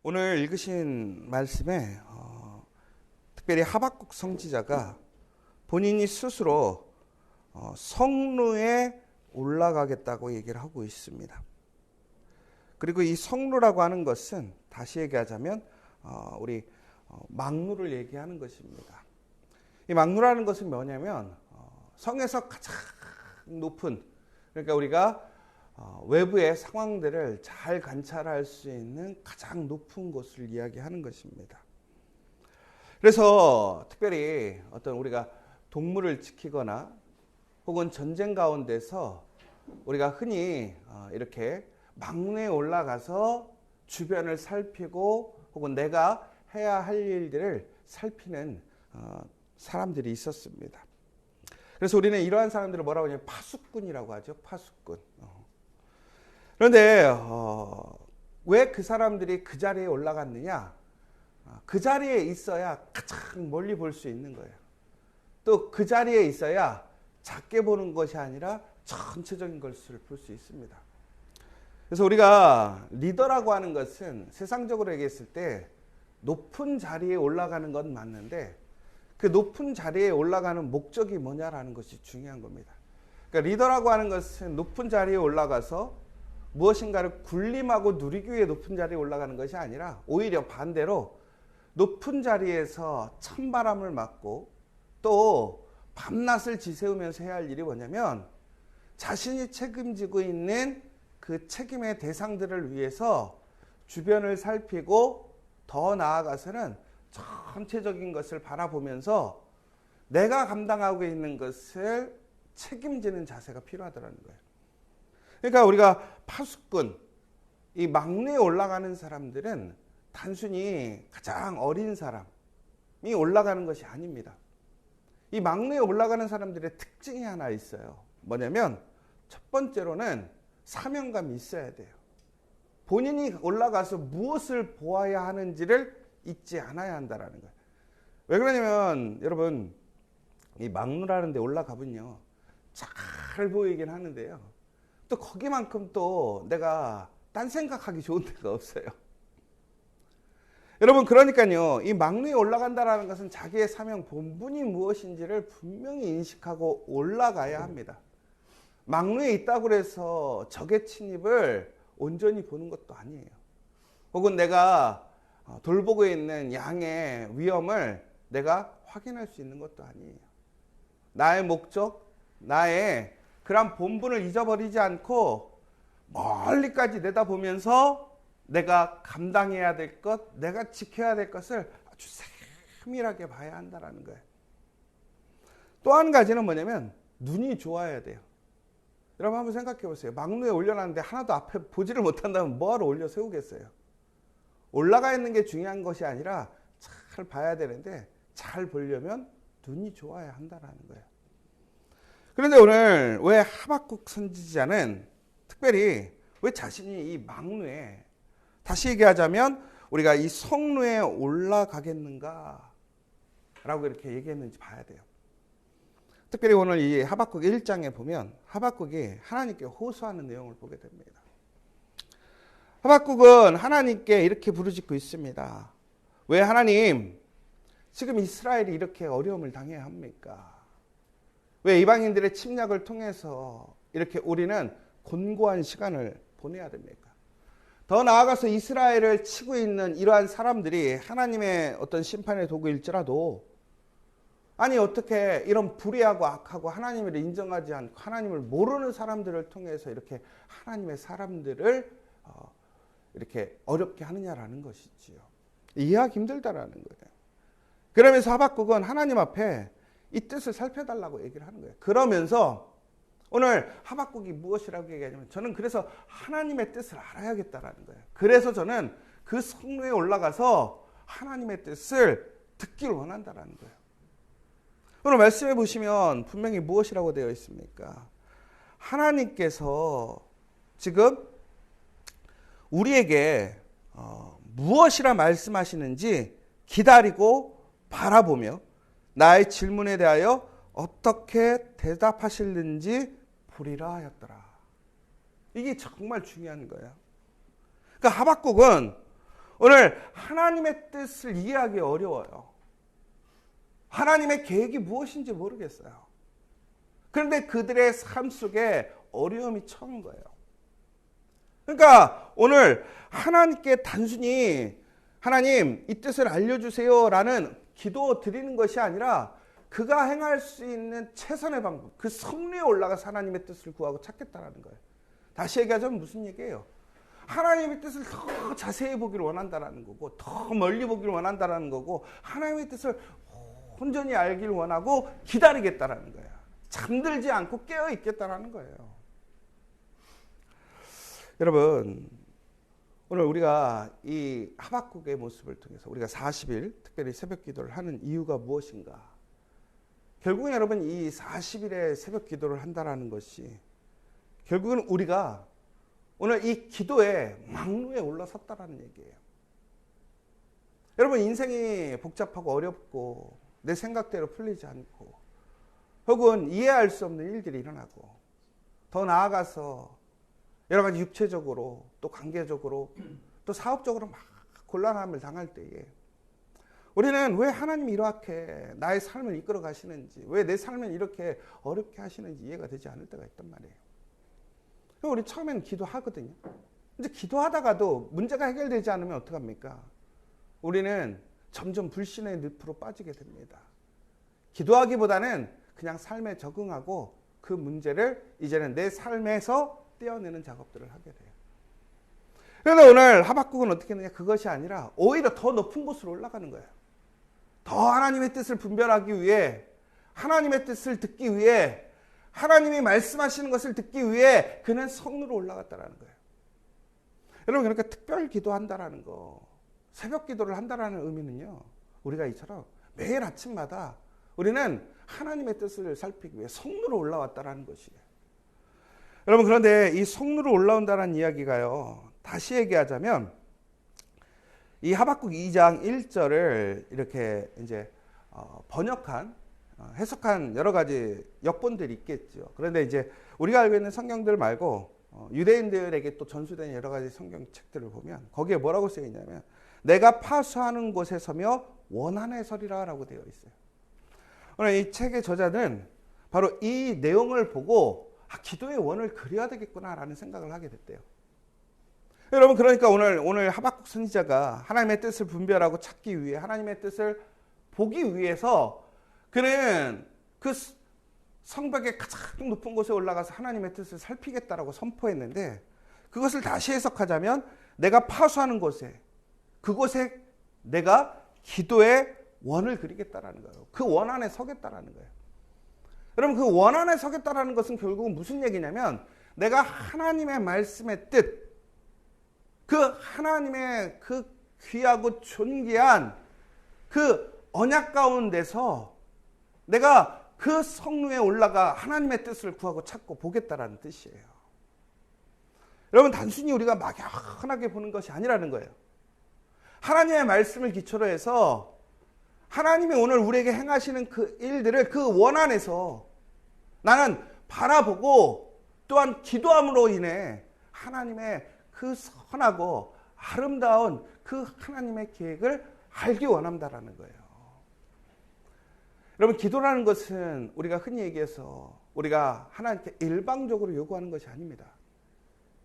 오늘 읽으신 말씀에 특별히 하박국 선지자가 본인이 스스로 성루에 올라가겠다고 얘기를 하고 있습니다. 그리고 이 성루라고 하는 것은 다시 얘기하자면 우리 망루를 얘기하는 것입니다. 이 망루라는 것은 뭐냐면 성에서 가장 높은, 그러니까 우리가 외부의 상황들을 잘 관찰할 수 있는 가장 높은 곳을 이야기하는 것입니다. 그래서 특별히 어떤 우리가 동물을 지키거나 혹은 전쟁 가운데서 우리가 흔히 이렇게 망루에 올라가서 주변을 살피고 혹은 내가 해야 할 일들을 살피는 사람들이 있었습니다. 그래서 우리는 이러한 사람들을 뭐라고 하냐면 파수꾼이라고 하죠. 파수꾼. 그런데 왜 그 사람들이 그 자리에 올라갔느냐? 그 자리에 있어야 가장 멀리 볼 수 있는 거예요. 또 그 자리에 있어야 작게 보는 것이 아니라 전체적인 것을 볼 수 있습니다. 그래서 우리가 리더라고 하는 것은 세상적으로 얘기했을 때 높은 자리에 올라가는 건 맞는데 그 높은 자리에 올라가는 목적이 뭐냐라는 것이 중요한 겁니다. 그러니까 리더라고 하는 것은 높은 자리에 올라가서 무엇인가를 군림하고 누리기 위해 높은 자리에 올라가는 것이 아니라 오히려 반대로 높은 자리에서 찬바람을 맞고 또 밤낮을 지새우면서 해야 할 일이 뭐냐면 자신이 책임지고 있는 그 책임의 대상들을 위해서 주변을 살피고 더 나아가서는 전체적인 것을 바라보면서 내가 감당하고 있는 것을 책임지는 자세가 필요하다는 거예요. 그러니까 우리가 파수꾼, 이 막내에 올라가는 사람들은 단순히 가장 어린 사람이 올라가는 것이 아닙니다. 이 막내에 올라가는 사람들의 특징이 하나 있어요. 뭐냐면 첫 번째로는 사명감이 있어야 돼요. 본인이 올라가서 무엇을 보아야 하는지를 잊지 않아야 한다는 거예요. 왜 그러냐면 여러분 이 막루라는 데 올라가면요 잘 보이긴 하는데요. 또 거기만큼 또 내가 딴 생각하기 좋은 데가 없어요. 여러분 그러니까요 이 막루에 올라간다는 것은 자기의 사명 본분이 무엇인지를 분명히 인식하고 올라가야 합니다. 막루에 있다고 해서 적의 침입을 온전히 보는 것도 아니에요. 혹은 내가 돌보고 있는 양의 위험을 내가 확인할 수 있는 것도 아니에요. 나의 목적, 나의 그런 본분을 잊어버리지 않고 멀리까지 내다보면서 내가 감당해야 될 것, 내가 지켜야 될 것을 아주 세밀하게 봐야 한다는 거예요. 또 한 가지는 뭐냐면 눈이 좋아야 돼요. 여러분 한번 생각해 보세요. 막루에 올려놨는데 하나도 앞에 보지를 못한다면 뭐하러 올려 세우겠어요? 올라가 있는 게 중요한 것이 아니라 잘 봐야 되는데 잘 보려면 눈이 좋아야 한다는 거예요. 그런데 오늘 왜 하박국 선지자는 특별히 왜 자신이 이 막루에, 다시 얘기하자면 우리가 이 성루에 올라가겠는가 라고 이렇게 얘기했는지 봐야 돼요. 특별히 오늘 이 하박국 1장에 보면 하박국이 하나님께 호소하는 내용을 보게 됩니다. 하박국은 하나님께 이렇게 부르짖고 있습니다. 왜 하나님 지금 이스라엘이 이렇게 어려움을 당해야 합니까? 왜 이방인들의 침략을 통해서 이렇게 우리는 곤고한 시간을 보내야 됩니까? 더 나아가서 이스라엘을 치고 있는 이러한 사람들이 하나님의 어떤 심판의 도구일지라도 아니 어떻게 이런 불의하고 악하고 하나님을 인정하지 않고 하나님을 모르는 사람들을 통해서 이렇게 하나님의 사람들을 이렇게 어렵게 하느냐라는 것이지요. 이해하기 힘들다라는 거예요. 그러면서 하박국은 하나님 앞에 이 뜻을 살펴달라고 얘기를 하는 거예요. 그러면서 오늘 하박국이 무엇이라고 얘기하냐면 저는 그래서 하나님의 뜻을 알아야겠다라는 거예요. 그래서 저는 그 성루에 올라가서 하나님의 뜻을 듣기를 원한다라는 거예요. 오늘 말씀해 보시면 분명히 무엇이라고 되어 있습니까? 하나님께서 지금 우리에게 무엇이라 말씀하시는지 기다리고 바라보며 나의 질문에 대하여 어떻게 대답하실는지 보리라 하였더라. 이게 정말 중요한 거예요. 그러니까 하박국은 오늘 하나님의 뜻을 이해하기 어려워요. 하나님의 계획이 무엇인지 모르겠어요. 그런데 그들의 삶 속에 어려움이 처음인 거예요. 그러니까 오늘 하나님께 단순히 하나님 이 뜻을 알려주세요 라는 기도 드리는 것이 아니라 그가 행할 수 있는 최선의 방법, 그 성리에 올라가서 하나님의 뜻을 구하고 찾겠다라는 거예요. 다시 얘기하자면 무슨 얘기예요? 하나님의 뜻을 더 자세히 보기를 원한다라는 거고, 더 멀리 보기를 원한다라는 거고, 하나님의 뜻을 온전히 알기를 원하고 기다리겠다라는 거예요. 잠들지 않고 깨어 있겠다라는 거예요. 여러분, 오늘 우리가 이 하박국의 모습을 통해서 우리가 40일 특별히 새벽 기도를 하는 이유가 무엇인가? 결국은 여러분 이 40일의 새벽 기도를 한다라는 것이 결국은 우리가 오늘 이 기도의 막루에 올라섰다라는 얘기예요. 여러분 인생이 복잡하고 어렵고 내 생각대로 풀리지 않고 혹은 이해할 수 없는 일들이 일어나고 더 나아가서 여러 가지 육체적으로 또 관계적으로 또 사업적으로 막 곤란함을 당할 때에 우리는 왜 하나님이 이렇게 나의 삶을 이끌어 가시는지, 왜 내 삶을 이렇게 어렵게 하시는지 이해가 되지 않을 때가 있단 말이에요. 우리 처음에는 기도하거든요. 이제 기도하다가도 문제가 해결되지 않으면 어떡합니까? 우리는 점점 불신의 늪으로 빠지게 됩니다. 기도하기보다는 그냥 삶에 적응하고 그 문제를 이제는 내 삶에서 떼어내는 작업들을 하게 돼요. 그런데 오늘 하박국은 어떻게 했느냐? 그것이 아니라 오히려 더 높은 곳으로 올라가는 거예요. 더 하나님의 뜻을 분별하기 위해, 하나님의 뜻을 듣기 위해, 하나님이 말씀하시는 것을 듣기 위해 그는 성으로 올라갔다라는 거예요. 여러분, 그러니까 특별 기도한다라는 거, 새벽 기도를 한다라는 의미는요, 우리가 이처럼 매일 아침마다 우리는 하나님의 뜻을 살피기 위해 성으로 올라왔다라는 것이에요. 여러분, 그런데 이 성으로 올라온다는 이야기가요, 다시 얘기하자면 이 하박국 2장 1절을 이렇게 이제 번역한, 해석한 여러 가지 역본들이 있겠죠. 그런데 이제 우리가 알고 있는 성경들 말고 유대인들에게 또 전수된 여러 가지 성경책들을 보면 거기에 뭐라고 쓰여 있냐면 내가 파수하는 곳에 서며 원한에 서리라 라고 되어 있어요. 오늘 이 책의 저자는 바로 이 내용을 보고 기도의 원을 그려야 되겠구나라는 생각을 하게 됐대요. 여러분, 그러니까 오늘 하박국 선지자가 하나님의 뜻을 분별하고 찾기 위해, 하나님의 뜻을 보기 위해서 그는 그 성벽의 가장 높은 곳에 올라가서 하나님의 뜻을 살피겠다라고 선포했는데, 그것을 다시 해석하자면 내가 파수하는 곳에, 그곳에 내가 기도의 원을 그리겠다라는 거예요. 그 원 안에 서겠다라는 거예요. 여러분, 그 원 안에 서겠다라는 것은 결국은 무슨 얘기냐면 내가 하나님의 말씀의 뜻, 그 하나님의 그 귀하고 존귀한 그 언약 가운데서 내가 그 성루에 올라가 하나님의 뜻을 구하고 찾고 보겠다라는 뜻이에요. 여러분, 단순히 우리가 막연하게 보는 것이 아니라는 거예요. 하나님의 말씀을 기초로 해서 하나님이 오늘 우리에게 행하시는 그 일들을 그 원 안에서 나는 바라보고 또한 기도함으로 인해 하나님의 그 선하고 아름다운 그 하나님의 계획을 알기 원한다라는 거예요. 여러분, 기도라는 것은 우리가 흔히 얘기해서 우리가 하나님께 일방적으로 요구하는 것이 아닙니다.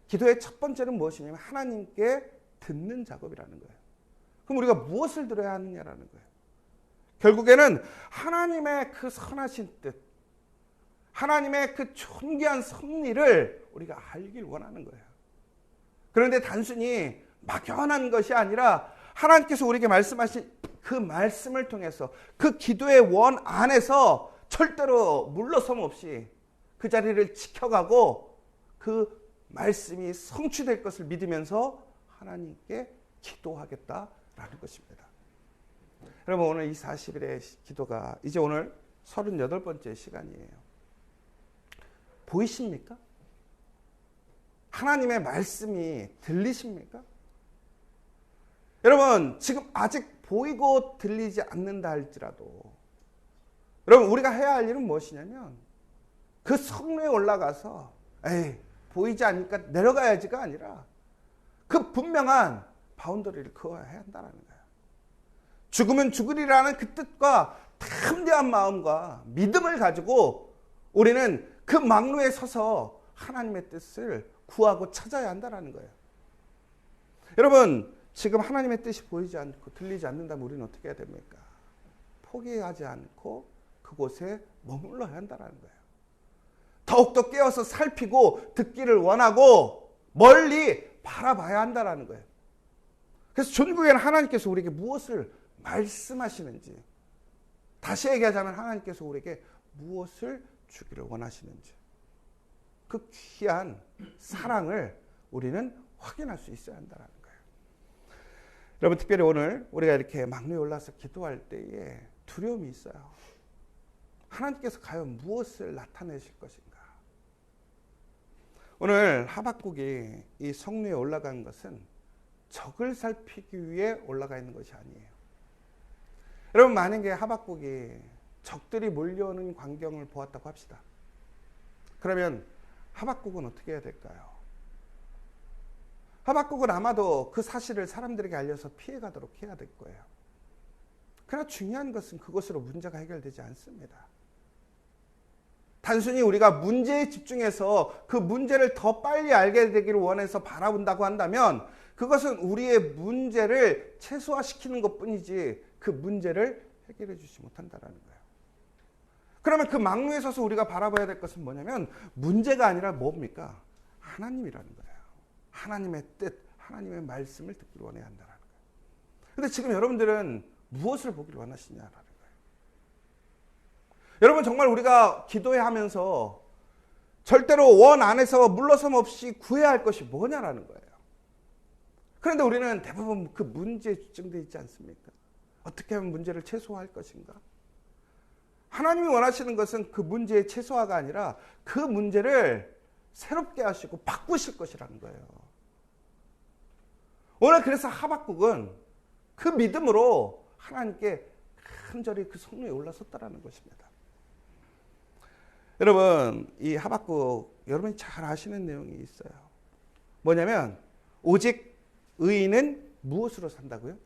기도의 첫 번째는 무엇이냐면 하나님께 듣는 작업이라는 거예요. 그럼 우리가 무엇을 들어야 하느냐라는 거예요. 결국에는 하나님의 그 선하신 뜻, 하나님의 그 존귀한 섭리를 우리가 알길 원하는 거예요. 그런데 단순히 막연한 것이 아니라 하나님께서 우리에게 말씀하신 그 말씀을 통해서 그 기도의 원 안에서 절대로 물러섬 없이 그 자리를 지켜가고 그 말씀이 성취될 것을 믿으면서 하나님께 기도하겠다라는 것입니다. 여러분, 오늘 이 40일의 기도가 이제 오늘 38번째 시간이에요. 보이십니까? 하나님의 말씀이 들리십니까? 여러분, 지금 아직 보이고 들리지 않는다 할지라도 여러분, 우리가 해야 할 일은 무엇이냐면 그 성루에 올라가서 보이지 않으니까 내려가야지가 아니라 그 분명한 바운더리를 그어야 한다는 거예요. 죽으면 죽으리라는 그 뜻과 담대한 마음과 믿음을 가지고 우리는 그 막루에 서서 하나님의 뜻을 구하고 찾아야 한다는 거예요. 여러분, 지금 하나님의 뜻이 보이지 않고 들리지 않는다면 우리는 어떻게 해야 됩니까? 포기하지 않고 그곳에 머물러야 한다는 거예요. 더욱더 깨어서 살피고 듣기를 원하고 멀리 바라봐야 한다는 거예요. 그래서 전국에는 하나님께서 우리에게 무엇을 말씀하시는지, 다시 얘기하자면 하나님께서 우리에게 무엇을 주기를 원하시는지, 그 귀한 사랑을 우리는 확인할 수 있어야 한다는 거예요. 여러분, 특별히 오늘 우리가 이렇게 막루에 올라서 기도할 때에 두려움이 있어요. 하나님께서 과연 무엇을 나타내실 것인가? 오늘 하박국이 이 성루에 올라간 것은 적을 살피기 위해 올라가 있는 것이 아니에요. 여러분, 만약에 하박국이 적들이 몰려오는 광경을 보았다고 합시다. 그러면 하박국은 어떻게 해야 될까요? 하박국은 아마도 그 사실을 사람들에게 알려서 피해가도록 해야 될 거예요. 그러나 중요한 것은 그것으로 문제가 해결되지 않습니다. 단순히 우리가 문제에 집중해서 그 문제를 더 빨리 알게 되기를 원해서 바라본다고 한다면 그것은 우리의 문제를 최소화시키는 것뿐이지 그 문제를 해결해 주지 못한다는 거예요. 그러면 그 막루에 서서 우리가 바라봐야 될 것은 뭐냐면 문제가 아니라 뭡니까? 하나님이라는 거예요. 하나님의 뜻, 하나님의 말씀을 듣기를 원해야 한다는 거예요. 그런데 지금 여러분들은 무엇을 보기를 원하시냐라는 거예요. 여러분, 정말 우리가 기도하면서 절대로 원 안에서 물러섬 없이 구해야 할 것이 뭐냐라는 거예요. 그런데 우리는 대부분 그 문제에 집중되어 있지 않습니까? 어떻게 하면 문제를 최소화할 것인가? 하나님이 원하시는 것은 그 문제의 최소화가 아니라 그 문제를 새롭게 하시고 바꾸실 것이라는 거예요. 오늘 그래서 하박국은 그 믿음으로 하나님께 간절히 그 성루에 올라섰다라는 것입니다. 여러분, 이 하박국 여러분이 잘 아시는 내용이 있어요. 뭐냐면 오직 의인은 무엇으로 산다고요?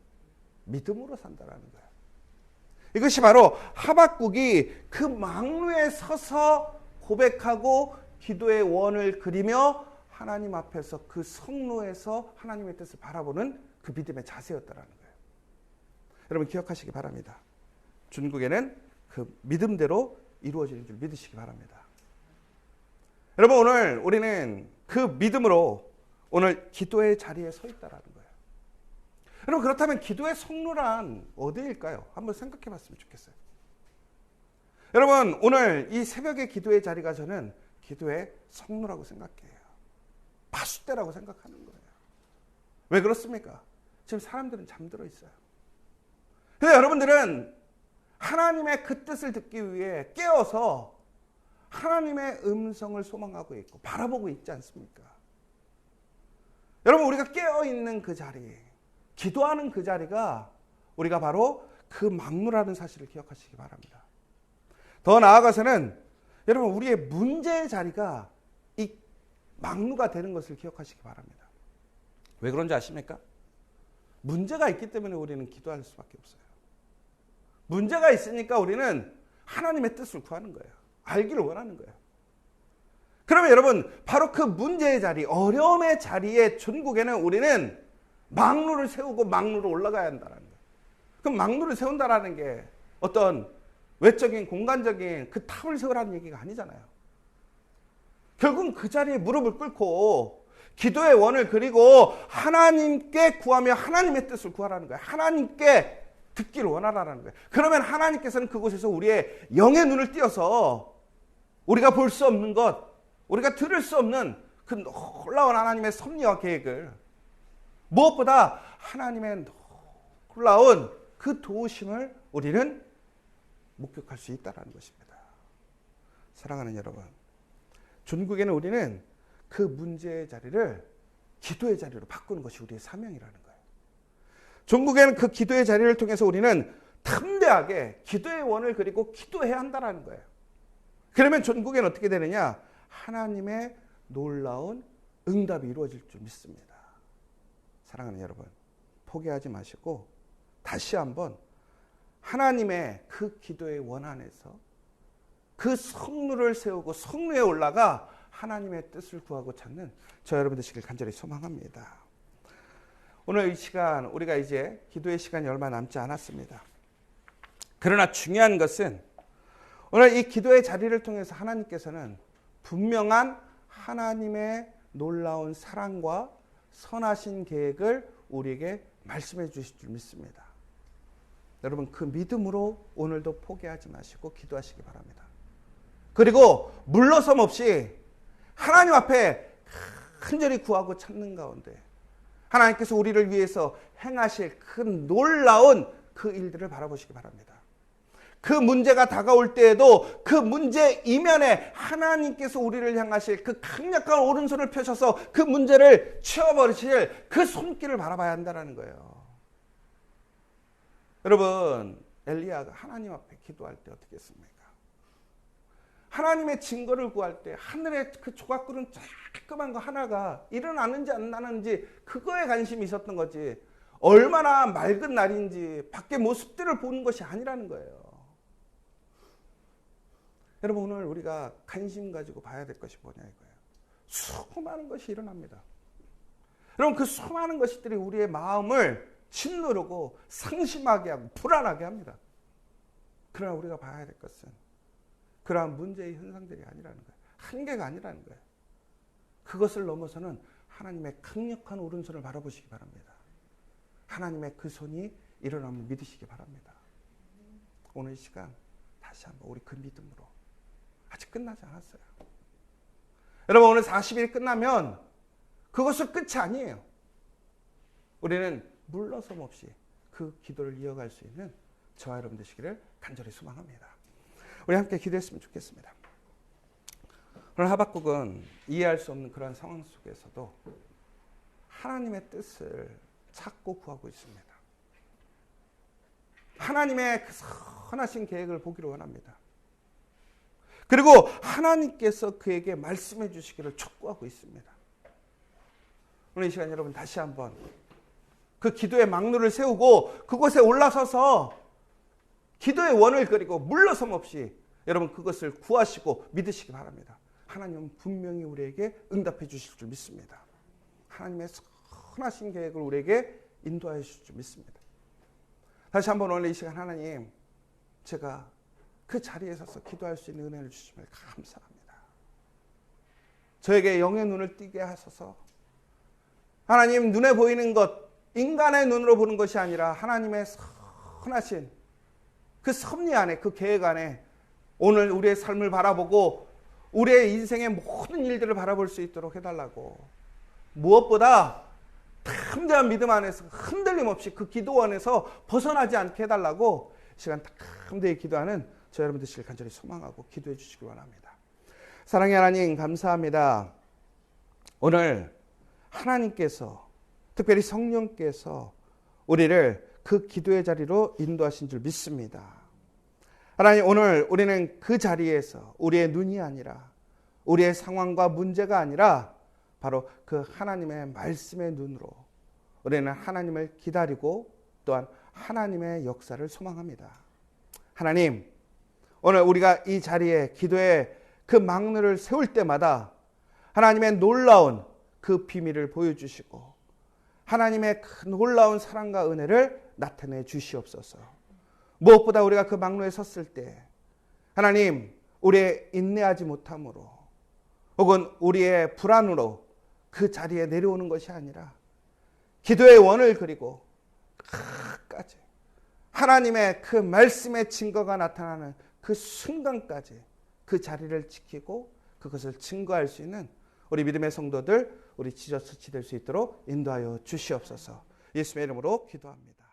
믿음으로 산다라는 거예요. 이것이 바로 하박국이 그 막루에 서서 고백하고 기도의 원을 그리며 하나님 앞에서 그 성루에서 하나님의 뜻을 바라보는 그 믿음의 자세였다라는 거예요. 여러분, 기억하시기 바랍니다. 중국에는 그 믿음대로 이루어지는 줄 믿으시기 바랍니다. 여러분, 오늘 우리는 그 믿음으로 오늘 기도의 자리에 서 있다라는 거예요. 여러분, 그렇다면 기도의 성루란 어디일까요? 한번 생각해 봤으면 좋겠어요. 여러분, 오늘 이 새벽의 기도의 자리가 저는 기도의 성루라고 생각해요. 파수대라고 생각하는 거예요. 왜 그렇습니까? 지금 사람들은 잠들어 있어요. 그런데 여러분들은 하나님의 그 뜻을 듣기 위해 깨어서 하나님의 음성을 소망하고 있고 바라보고 있지 않습니까? 여러분, 우리가 깨어있는 그 자리, 기도하는 그 자리가 우리가 바로 그 막루라는 사실을 기억하시기 바랍니다. 더 나아가서는 여러분, 우리의 문제의 자리가 이 막루가 되는 것을 기억하시기 바랍니다. 왜 그런지 아십니까? 문제가 있기 때문에 우리는 기도할 수밖에 없어요. 문제가 있으니까 우리는 하나님의 뜻을 구하는 거예요. 알기를 원하는 거예요. 그러면 여러분, 바로 그 문제의 자리, 어려움의 자리에 전국에는 우리는 막루를 세우고 막루로 올라가야 한다는 거예요. 그럼 막루를 세운다라는 게 어떤 외적인 공간적인 그 탑을 세우라는 얘기가 아니잖아요. 결국은 그 자리에 무릎을 꿇고 기도의 원을 그리고 하나님께 구하며 하나님의 뜻을 구하라는 거예요. 하나님께 듣기를 원하라는 거예요. 그러면 하나님께서는 그곳에서 우리의 영의 눈을 띄어서 우리가 볼 수 없는 것, 우리가 들을 수 없는 그 놀라운 하나님의 섭리와 계획을, 무엇보다 하나님의 놀라운 그 도우심을 우리는 목격할 수 있다는 것입니다. 사랑하는 여러분, 전국에는 우리는 그 문제의 자리를 기도의 자리로 바꾸는 것이 우리의 사명이라는 거예요. 전국에는 그 기도의 자리를 통해서 우리는 탐대하게 기도의 원을 그리고 기도해야 한다는 거예요. 그러면 전국에는 어떻게 되느냐? 하나님의 놀라운 응답이 이루어질 줄 믿습니다. 사랑하는 여러분, 포기하지 마시고 다시 한번 하나님의 그 기도의 원안에서 그 성루를 세우고 성루에 올라가 하나님의 뜻을 구하고 찾는 저 여러분 되시길 간절히 소망합니다. 오늘 이 시간 우리가 이제 기도의 시간이 얼마 남지 않았습니다. 그러나 중요한 것은 오늘 이 기도의 자리를 통해서 하나님께서는 분명한 하나님의 놀라운 사랑과 선하신 계획을 우리에게 말씀해 주실 줄 믿습니다. 여러분 그 믿음으로 오늘도 포기하지 마시고 기도하시기 바랍니다. 그리고 물러섬 없이 하나님 앞에 간절히 구하고 찾는 가운데 하나님께서 우리를 위해서 행하실 그 놀라운 그 일들을 바라보시기 바랍니다. 그 문제가 다가올 때에도 그 문제 이면에 하나님께서 우리를 향하실 그 강력한 오른손을 펴셔서 그 문제를 치워버리실 그 손길을 바라봐야 한다는 거예요. 여러분 엘리야가 하나님 앞에 기도할 때 어떻게 했습니까? 하나님의 증거를 구할 때 하늘의 그 조각구름 조그만 거 하나가 일어나는지 안 나는지 그거에 관심이 있었던 거지 얼마나 맑은 날인지 밖의 모습들을 보는 것이 아니라는 거예요. 여러분 오늘 우리가 관심 가지고 봐야 될 것이 뭐냐 이거예요. 수많은 것이 일어납니다. 여러분 그 수많은 것들이 우리의 마음을 짓누르고 상심하게 하고 불안하게 합니다. 그러나 우리가 봐야 될 것은 그러한 문제의 현상들이 아니라는 거예요. 한계가 아니라는 거예요. 그것을 넘어서는 하나님의 강력한 오른손을 바라보시기 바랍니다. 하나님의 그 손이 일어남을 믿으시기 바랍니다. 오늘 이 시간 다시 한번 우리 그 믿음으로 아직 끝나지 않았어요. 여러분 오늘 40일 끝나면 그것은 끝이 아니에요. 우리는 물러섬 없이 그 기도를 이어갈 수 있는 저와 여러분 되시기를 간절히 소망합니다. 우리 함께 기도했으면 좋겠습니다. 오늘 하박국은 이해할 수 없는 그런 상황 속에서도 하나님의 뜻을 찾고 구하고 있습니다. 하나님의 그 선하신 계획을 보기를 원합니다. 그리고 하나님께서 그에게 말씀해 주시기를 촉구하고 있습니다. 오늘 이 시간 여러분 다시 한번 그 기도의 막루를 세우고 그곳에 올라서서 기도의 원을 그리고 물러섬 없이 여러분 그것을 구하시고 믿으시기 바랍니다. 하나님은 분명히 우리에게 응답해 주실 줄 믿습니다. 하나님의 선하신 계획을 우리에게 인도하여 주실 줄 믿습니다. 다시 한번 오늘 이 시간 하나님 제가 그 자리에 서서 기도할 수 있는 은혜를 주시면 감사합니다. 저에게 영의 눈을 띄게 하소서. 하나님 눈에 보이는 것 인간의 눈으로 보는 것이 아니라 하나님의 선하신 그 섭리 안에 그 계획 안에 오늘 우리의 삶을 바라보고 우리의 인생의 모든 일들을 바라볼 수 있도록 해달라고 무엇보다 담대한 믿음 안에서 흔들림 없이 그 기도원에서 벗어나지 않게 해달라고 시간 담대히 기도하는 저 여러분 되시길 간절히 소망하고 기도해 주시기 원합니다. 사랑의 하나님 감사합니다. 오늘 하나님께서 특별히 성령께서 우리를 그 기도의 자리로 인도하신 줄 믿습니다. 하나님 오늘 우리는 그 자리에서 우리의 눈이 아니라 우리의 상황과 문제가 아니라 바로 그 하나님의 말씀의 눈으로 우리는 하나님을 기다리고 또한 하나님의 역사를 소망합니다. 하나님 오늘 우리가 이 자리에 기도의 그 막루를 세울 때마다 하나님의 놀라운 그 비밀을 보여주시고 하나님의 그 놀라운 사랑과 은혜를 나타내 주시옵소서. 무엇보다 우리가 그 막루에 섰을 때 하나님 우리의 인내하지 못함으로 혹은 우리의 불안으로 그 자리에 내려오는 것이 아니라 기도의 원을 그리고 끝까지 하나님의 그 말씀의 증거가 나타나는 그 순간까지 그 자리를 지키고 그것을 증거할 수 있는 우리 믿음의 성도들 우리 지저스치 될 수 있도록 인도하여 주시옵소서. 예수의 이름으로 기도합니다.